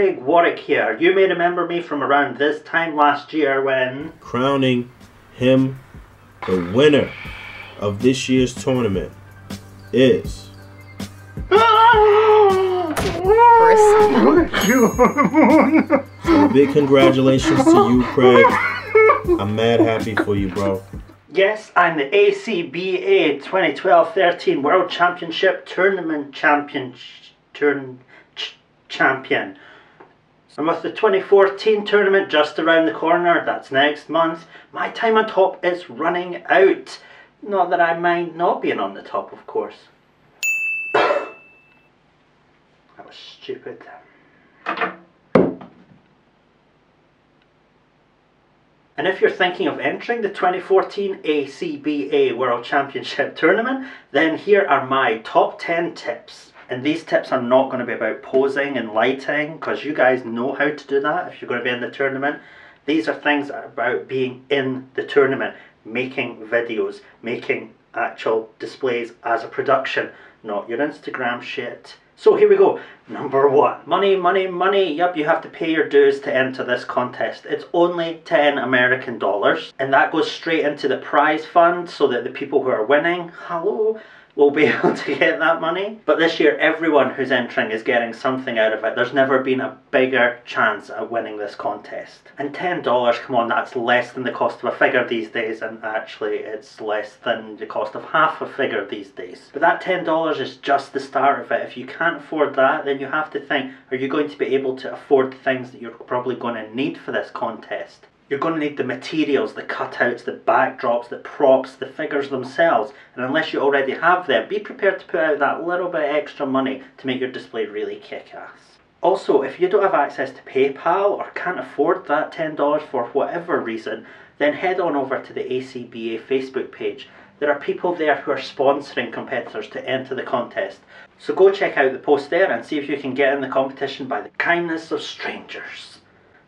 Craig Warrack here. You may remember me from around this time last year when crowning him the winner of this year's tournament is so big congratulations to you, Craig. I'm mad happy for you, bro. Yes, I'm the ACBA 2012-13 World Championship Tournament champion. And with the 2014 tournament just around the corner, that's next month, my time on top is running out. Not that I mind not being on the top, of course. That was stupid. And if you're thinking of entering the 2014 ACBA World Championship Tournament, then here are my top 10 tips. And these tips are not going to be about posing and lighting, because you guys know how to do that if you're going to be in the tournament. These are things about being in the tournament, making videos, making actual displays as a production, not your Instagram shit. So here we go. Number one. Money, money, money. Yup, you have to pay your dues to enter this contest. It's only 10 American dollars. And that goes straight into the prize fund so that the people who are winning, hello, will be able to get that money. But this year, everyone who's entering is getting something out of it. There's never been a bigger chance at winning this contest. And $10, come on, that's less than the cost of a figure these days, and actually it's less than the cost of half a figure these days. But that $10 is just the start of it. If you can't afford that, then you have to think, are you going to be able to afford the things that you're probably going to need for this contest? You're going to need the materials, the cutouts, the backdrops, the props, the figures themselves. And unless you already have them, be prepared to put out that little bit extra money to make your display really kick-ass. Also, if you don't have access to PayPal or can't afford that $10 for whatever reason, then head on over to the A.C.B.A Facebook page. There are people there who are sponsoring competitors to enter the contest. So go check out the post there and see if you can get in the competition by the kindness of strangers.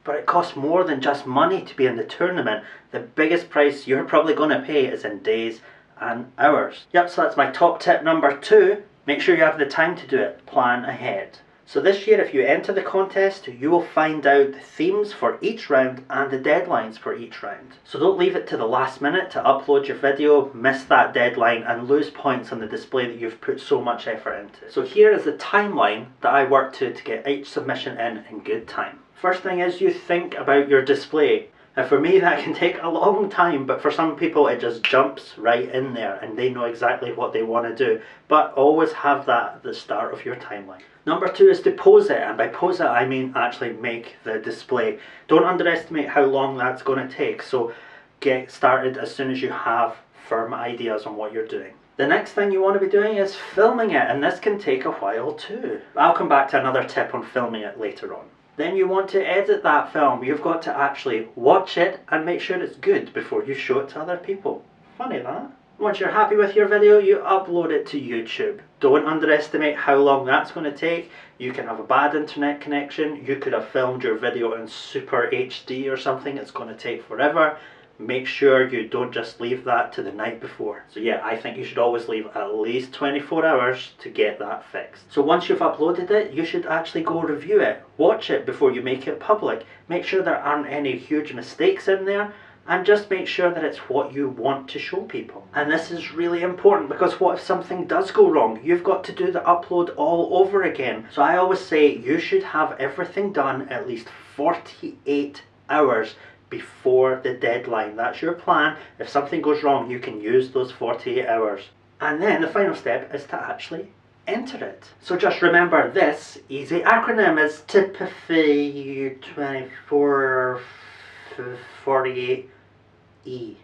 But it costs more than just money to be in the tournament. The biggest price you're probably going to pay is in days and hours. Yep, so that's my top tip number 2. Make sure you have the time to do it. Plan ahead. So this year, if you enter the contest, you will find out the themes for each round and the deadlines for each round. So don't leave it to the last minute to upload your video, miss that deadline and lose points on the display that you've put so much effort into. So here is the timeline that I work to get each submission in good time. First thing is you think about your display. Now for me that can take a long time, but for some people it just jumps right in there and they know exactly what they want to do. But always have that at the start of your timeline. Number 2 is to pose it, and by pose it I mean actually make the display. Don't underestimate how long that's going to take, so get started as soon as you have firm ideas on what you're doing. The next thing you want to be doing is filming it, and this can take a while too. I'll come back to another tip on filming it later on. Then you want to edit that film. You've got to actually watch it and make sure it's good before you show it to other people. Funny that. Once you're happy with your video, you upload it to YouTube. Don't underestimate how long that's going to take. You can have a bad internet connection. You could have filmed your video in Super HD or something. It's going to take forever. Make sure you don't just leave that to the night before. So yeah, I think you should always leave at least 24 hours to get that fixed. So once you've uploaded it, you should actually go review it. Watch it before you make it public. Make sure there aren't any huge mistakes in there, and just make sure that it's what you want to show people. And this is really important, because what if something does go wrong? You've got to do the upload all over again. So I always say you should have everything done at least 48 hours before the deadline. That's your plan. If something goes wrong, you can use those 48 hours. And then the final step is to actually enter it. So just remember this easy acronym is TIPFI 2448E.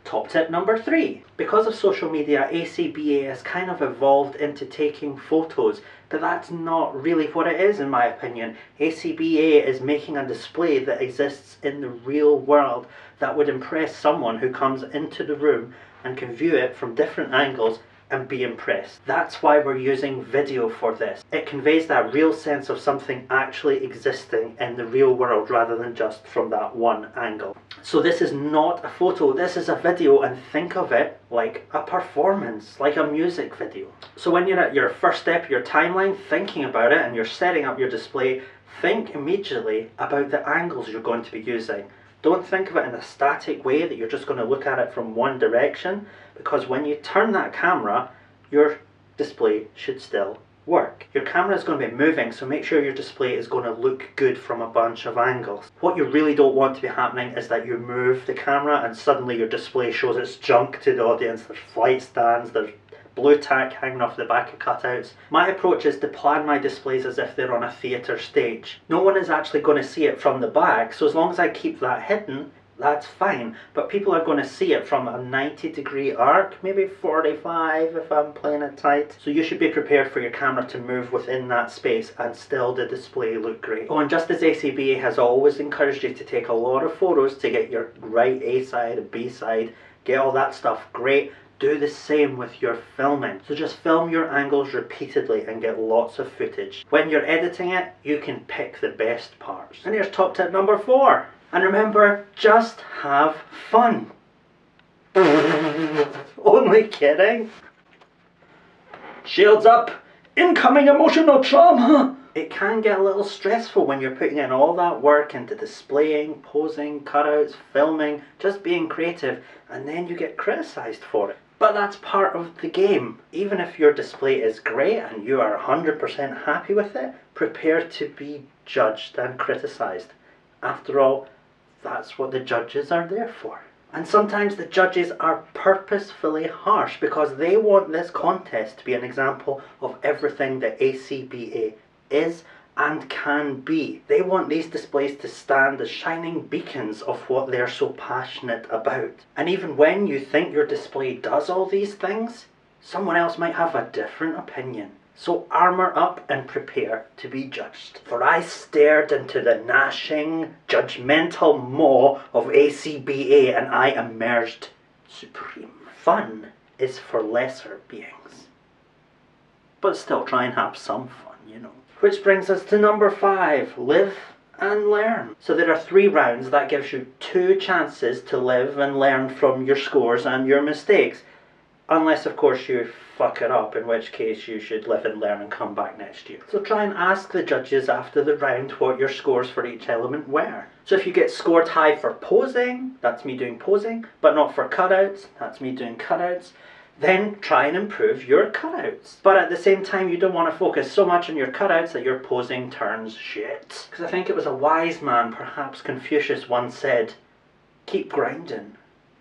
Top tip number 3. Because of social media, ACBA has kind of evolved into taking photos, but that's not really what it is in my opinion. ACBA is making a display that exists in the real world that would impress someone who comes into the room and can view it from different angles and be impressed. That's why we're using video for this. It conveys that real sense of something actually existing in the real world rather than just from that one angle. So this is not a photo, this is a video, and think of it like a performance, like a music video. So when you're at your first step of your timeline thinking about it and you're setting up your display, think immediately about the angles you're going to be using. Don't think of it in a static way that you're just going to look at it from one direction, because when you turn that camera, your display should still work. Your camera is going to be moving, so make sure your display is going to look good from a bunch of angles. What you really don't want to be happening is that you move the camera and suddenly your display shows its junk to the audience. There's flight stands, there's blue tack hanging off the back of cutouts. My approach is to plan my displays as if they're on a theatre stage. No one is actually going to see it from the back, so as long as I keep that hidden, that's fine. But people are going to see it from a 90-degree arc, maybe 45 if I'm playing it tight. So you should be prepared for your camera to move within that space and still the display look great. Oh, and just as ACBA has always encouraged you to take a lot of photos to get your right A side and B side, get all that stuff great, do the same with your filming. So just film your angles repeatedly and get lots of footage. When you're editing it, you can pick the best parts. And here's top tip number 4. And remember, just have fun. Only kidding. Shields up! Incoming emotional trauma! It can get a little stressful when you're putting in all that work into displaying, posing, cutouts, filming, just being creative, and then you get criticised for it. But that's part of the game. Even if your display is great and you are 100% happy with it, prepare to be judged and criticised. After all, that's what the judges are there for. And sometimes the judges are purposefully harsh because they want this contest to be an example of everything that ACBA is and can be. They want these displays to stand as shining beacons of what they're so passionate about. And even when you think your display does all these things, someone else might have a different opinion. So armour up and prepare to be judged. For I stared into the gnashing, judgmental maw of ACBA and I emerged supreme. Fun is for lesser beings. But still try and have some fun, you know. Which brings us to number 5, live and learn. So there are 3 rounds. That gives you 2 chances to live and learn from your scores and your mistakes. Unless, of course, you fuck it up, in which case you should live and learn and come back next year. So try and ask the judges after the round what your scores for each element were. So if you get scored high for posing, that's me doing posing, but not for cutouts, that's me doing cutouts, then try and improve your cutouts. But at the same time, you don't want to focus so much on your cutouts that your posing turns shit. Because I think it was a wise man, perhaps Confucius, once said, keep grinding.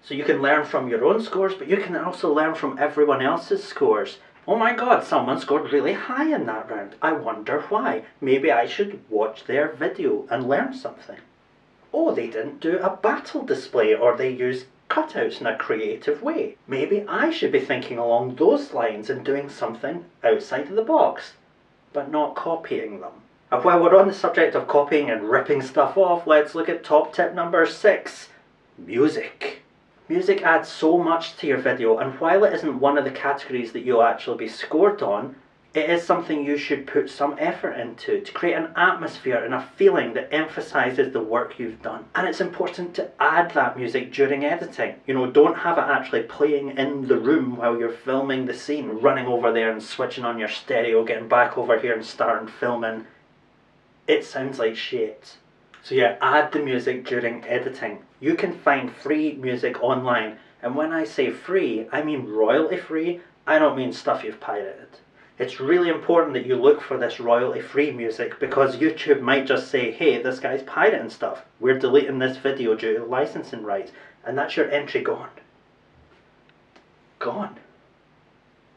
So you can learn from your own scores, but you can also learn from everyone else's scores. Oh my god, someone scored really high in that round. I wonder why. Maybe I should watch their video and learn something. Oh, they didn't do a battle display, or they used cutouts in a creative way. Maybe I should be thinking along those lines and doing something outside of the box, but not copying them. And while we're on the subject of copying and ripping stuff off, let's look at top tip number 6. Music. Music adds so much to your video, and while it isn't one of the categories that you'll actually be scored on, it is something you should put some effort into to create an atmosphere and a feeling that emphasises the work you've done. And it's important to add that music during editing. You know, don't have it actually playing in the room while you're filming the scene, running over there and switching on your stereo, getting back over here and starting filming. It sounds like shit. So yeah, add the music during editing. You can find free music online, and when I say free, I mean royalty free. I don't mean stuff you've pirated. It's really important that you look for this royalty free music, because YouTube might just say, hey, this guy's pirating stuff. We're deleting this video due to licensing rights, and that's your entry gone. Gone.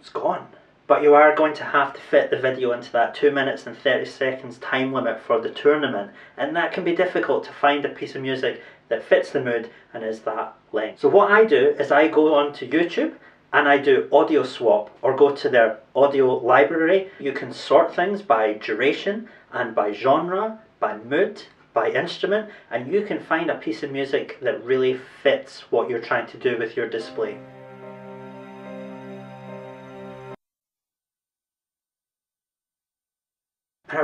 It's gone. But you are going to have to fit the video into that 2 minutes and 30 seconds time limit for the tournament, and that can be difficult to find a piece of music that fits the mood and is that length. So what I do is I go on to YouTube and I do audio swap, or go to their audio library. You can sort things by duration and by genre, by mood, by instrument, and you can find a piece of music that really fits what you're trying to do with your display.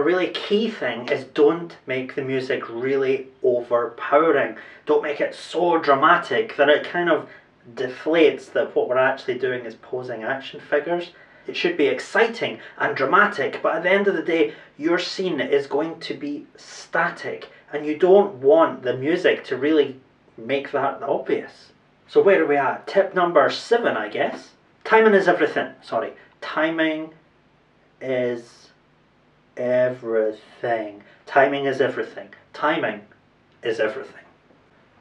really key thing is don't make the music really overpowering. Don't make it so dramatic that it kind of deflates that what we're actually doing is posing action figures. It should be exciting and dramatic, but at the end of the day, your scene is going to be static, and you don't want the music to really make that obvious. So where are we at? Tip number 7, I guess. Timing is everything. Sorry. Timing is everything. Timing is everything. Timing is everything.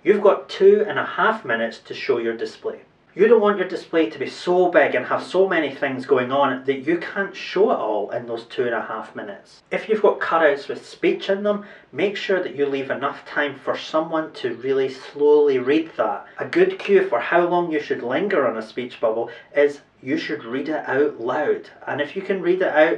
You've got 2.5 minutes to show your display. You don't want your display to be so big and have so many things going on that you can't show it all in those 2.5 minutes. If you've got cutouts with speech in them, make sure that you leave enough time for someone to really slowly read that. A good cue for how long you should linger on a speech bubble is you should read it out loud. And if you can read it out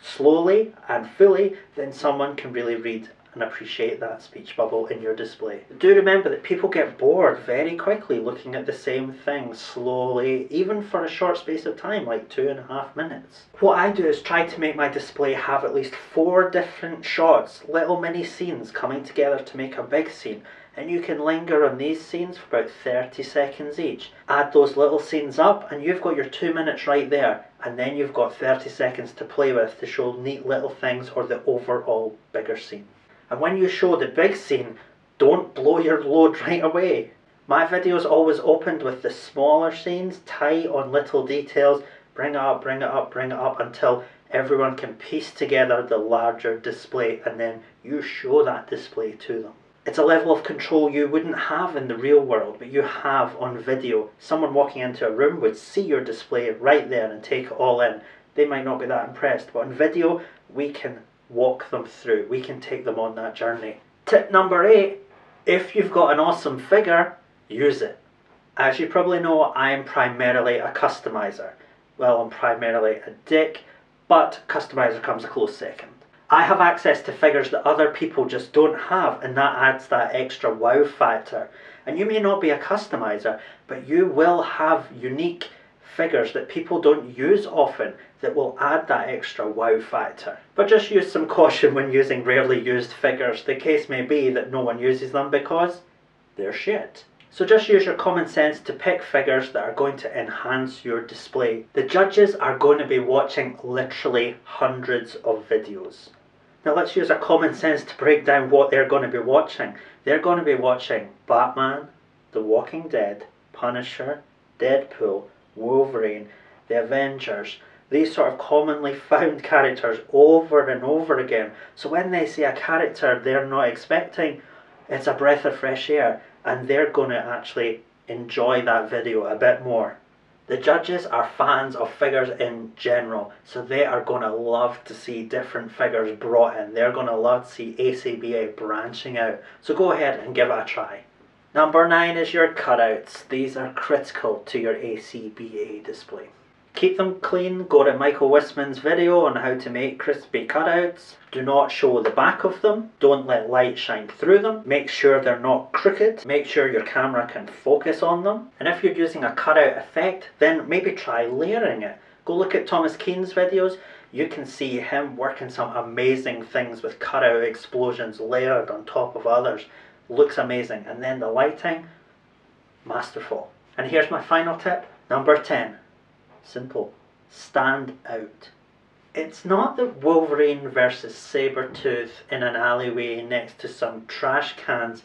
slowly and fully, then someone can really read and appreciate that speech bubble in your display. Do remember that people get bored very quickly looking at the same thing slowly, even for a short space of time, like 2.5 minutes. What I do is try to make my display have at least 4 different shots, little mini scenes coming together to make a big scene. And you can linger on these scenes for about 30 seconds each. Add those little scenes up and you've got your 2 minutes right there, and then you've got 30 seconds to play with to show neat little things or the overall bigger scene. And when you show the big scene, don't blow your load right away. My videos always opened with the smaller scenes, tight on little details, bring it up, bring it up, bring it up until everyone can piece together the larger display, and then you show that display to them. It's a level of control you wouldn't have in the real world, but you have on video. Someone walking into a room would see your display right there and take it all in. They might not be that impressed, but on video, we can walk them through. We can take them on that journey. Tip number 8, if you've got an awesome figure, use it. As you probably know, I am primarily a customizer. Well, I'm primarily a dick, but customizer comes a close second. I have access to figures that other people just don't have, and that adds that extra wow factor. And you may not be a customizer, but you will have unique figures that people don't use often that will add that extra wow factor. But just use some caution when using rarely used figures. The case may be that no one uses them because they're shit. So just use your common sense to pick figures that are going to enhance your display. The judges are going to be watching literally hundreds of videos. Now let's use our common sense to break down what they're going to be watching. They're going to be watching Batman, The Walking Dead, Punisher, Deadpool, Wolverine, the Avengers, these sort of commonly found characters over and over again. So when they see a character they're not expecting, it's a breath of fresh air, and they're going to actually enjoy that video a bit more. The judges are fans of figures in general, so they are going to love to see different figures brought in. They're going to love to see ACBA branching out. So go ahead and give it a try. Number 9 is your cutouts. These are critical to your ACBA display. Keep them clean. Go to Michael Wisman's video on how to make crispy cutouts. Do not show the back of them. Don't let light shine through them. Make sure they're not crooked. Make sure your camera can focus on them. And if you're using a cutout effect, then maybe try layering it. Go look at Thomas Keane's videos. You can see him working some amazing things with cutout explosions layered on top of others. Looks amazing. And then the lighting, masterful. And here's my final tip, number 10. Simple. Stand out. It's not that Wolverine versus Sabretooth in an alleyway next to some trash cans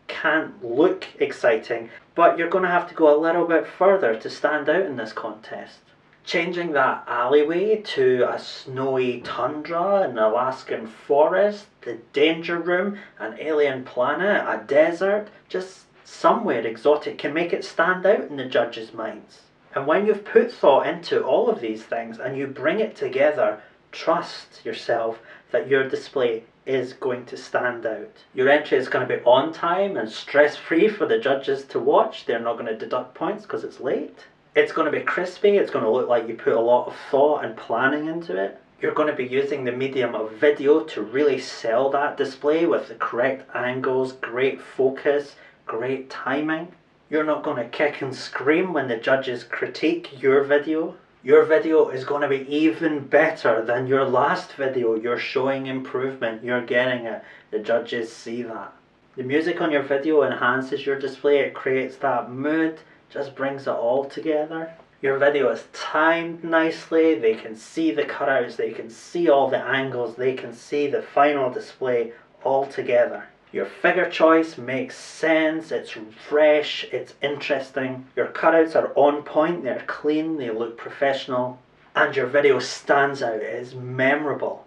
can't look exciting, but you're going to have to go a little bit further to stand out in this contest. Changing that alleyway to a snowy tundra, an Alaskan forest, the danger room, an alien planet, a desert, just somewhere exotic can make it stand out in the judges' minds. And when you've put thought into all of these things and you bring it together, trust yourself that your display is going to stand out. Your entry is going to be on time and stress-free for the judges to watch. They're not going to deduct points because it's late. It's going to be crispy. It's going to look like you put a lot of thought and planning into it. You're going to be using the medium of video to really sell that display with the correct angles, great focus, great timing. You're not going to kick and scream when the judges critique your video. Your video is going to be even better than your last video. You're showing improvement. You're getting it. The judges see that. The music on your video enhances your display. It creates that mood. Just brings it all together. Your video is timed nicely. They can see the cutouts. They can see all the angles. They can see the final display all together. Your figure choice makes sense, it's fresh, it's interesting. Your cutouts are on point, they're clean, they look professional. And your video stands out, it is memorable.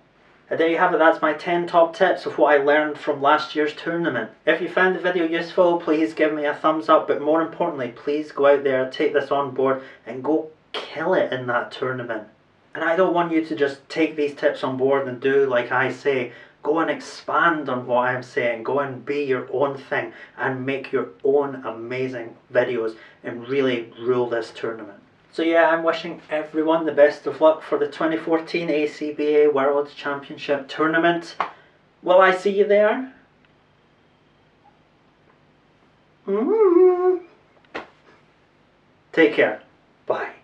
And there you have it, that's my 10 top tips of what I learned from last year's tournament. If you found the video useful, please give me a thumbs up, but more importantly, please go out there, take this on board and go kill it in that tournament. And I don't want you to just take these tips on board and do like I say. Go and expand on what I'm saying. Go and be your own thing and make your own amazing videos and really rule this tournament. So yeah, I'm wishing everyone the best of luck for the 2014 ACBA World Championship Tournament. Will I see you there? Take care. Bye.